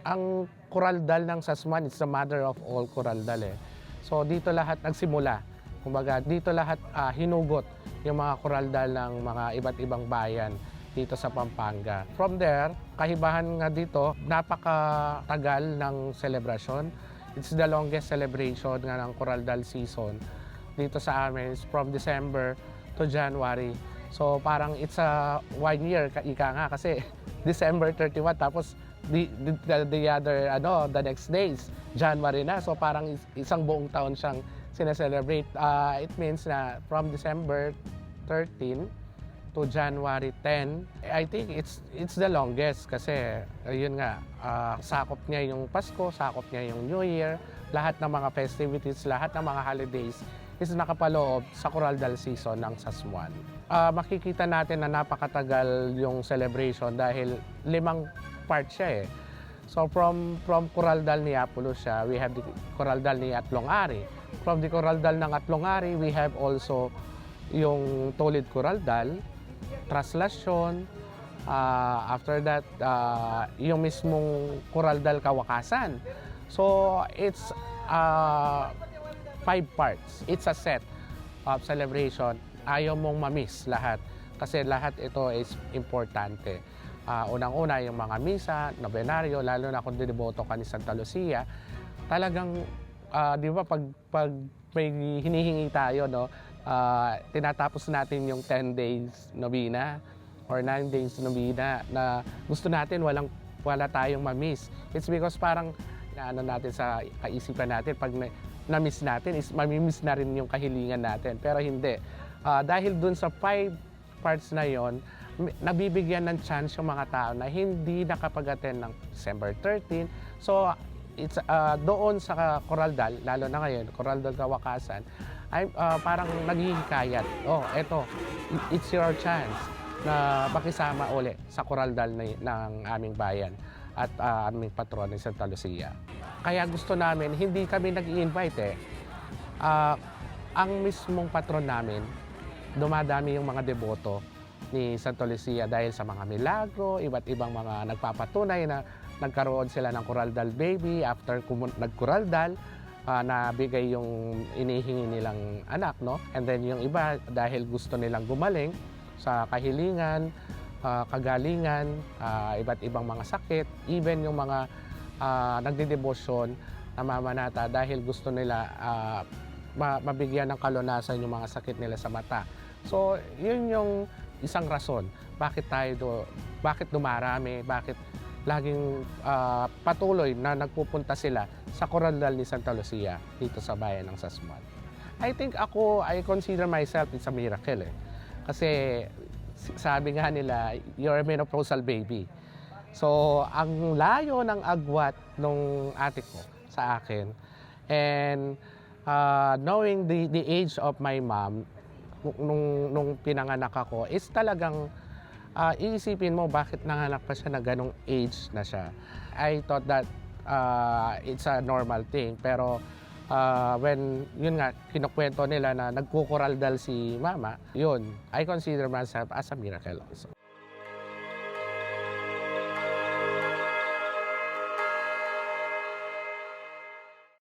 Ang Coraldal ng Sasmuan, it's the mother of all Coraldal eh. So dito lahat nagsimula. Kumbaga dito lahat hinugot yung mga Coraldal ng mga iba't ibang bayan dito sa Pampanga. From there, kahibahan nga dito, napakatagal ng celebration. It's the longest celebration nga ng Coraldal season dito sa amin. It's from December to January. So parang it's a 1 year, ika nga kasi December 31 tapos the other the next days January na. So parang isang buong taon siyang sineselebrate. It means na from December 13 to January 10, I think it's the longest kasi yun nga, sakop niya yung Pasko, sakop niya yung New Year, lahat ng mga festivities, lahat ng mga holidays is nakapaloob sa Coraldal season ng Sasmuan. Makikita natin na napakatagal yung celebration dahil 5 part siya eh. So from Coraldal ni Apulos siya, we have the Coraldal ni Atlong-Ari. From the Coraldal ng Atlong-Ari, we have also yung Tolid Coraldal, Traslasyon, after that, yung mismong Coraldal Kawakasan. So it's 5 parts. It's a set of celebration. Ayaw mong ma-miss lahat kasi lahat ito is importante. Unang-una yung mga misa, nobenaryo, lalo na kung diniboto ka ni Santa Lucia, talagang, di ba, pag may hinihingi tayo, no, tinatapos natin yung 10 days novena or 9 days novena na gusto natin wala tayong ma-miss. It's because parang natin sa kaisipan natin, pag na-miss natin, is mamimiss na rin yung kahilingan natin. Pero hindi. Dahil dun sa 5 parts na yon, nabibigyan ng chance yung mga tao na hindi nakapag-attend ng December 13. So, it's doon sa Coraldal, lalo na ngayon, Coraldal Kawakasan, ay parang naghihikayat. Oh, eto, it's your chance na makisama uli sa Coraldal ng aming bayan at aming patron ni Santa Lucia. Kaya gusto namin, hindi kami nag-i-invite eh. Ang mismong patron namin, dumadami yung mga deboto ni Santa Lucia dahil sa mga milagro, iba't ibang mga nagpapatunay na nagkaroon sila ng Coraldal baby after nag-Coraldal, nabigay yung inihingi nilang anak, no? And then yung iba, dahil gusto nilang gumaling sa kahilingan, kagalingan, iba't ibang mga sakit, even yung mga nagdedebosyon na mamanata dahil gusto nila mabigyan ng kalunasan yung mga sakit nila sa mata. So, yun yung isang rason bakit dumarami, bakit laging patuloy na nagpupunta sila sa Coraldal ni Santa Lucia dito sa bayan ng Sasmuan. I think I consider myself it's a miracle eh. Kasi sabi nga nila, you're a menopausal baby. So, ang layo ng agwat nung ate ko sa akin, and knowing the age of my mom, nung pinanganak ako, is talagang iisipin mo bakit nanganak pa siya na ganong age na siya. I thought that it's a normal thing, pero when, yun nga, kinukwento nila na nagkukoraldal si mama, yun, I consider myself as a miracle also.